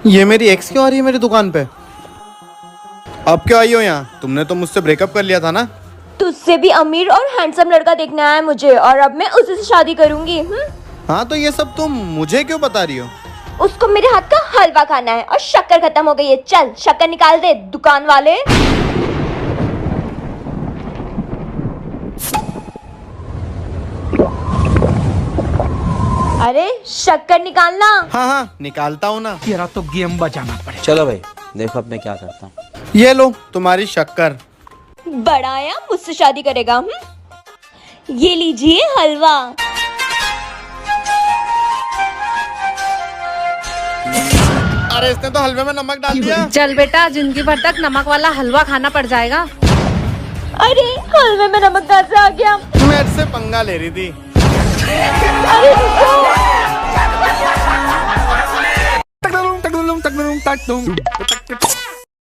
ये मेरी एक्स क्यों आ रही है मेरी दुकान पे? अब क्यों आई हो यहाँ? तुमने तो मुझसे ब्रेकअप कर लिया था ना? तुझसे भी अमीर और हैंडसम लड़का देखना है मुझे, और अब मैं उसी से शादी करूंगी। हाँ, तो ये सब तुम मुझे क्यों बता रही हो? उसको मेरे हाथ का हलवा खाना है और शक्कर खत्म हो गई है। चल शक्कर निकाल दे दुकान वाले। अरे शक्कर निकालना। हाँ हाँ, निकालता हूँ ना। तेरा तो गेम बजाना पड़ेगा। चलो भाई, देखो अब मैं क्या करता हूँ। ये लो तुम्हारी शक्कर। बड़ा आया मुझसे शादी करेगा। ये लीजिए हलवा। अरे इसने तो हलवे में नमक डाल दिया। चल बेटा, जिंदगी भर तक नमक वाला हलवा खाना पड़ जाएगा। अरे हलवे में नमक कहाँ से आ गया? मेरे से पंगा ले रही थी। अरे रुको। तक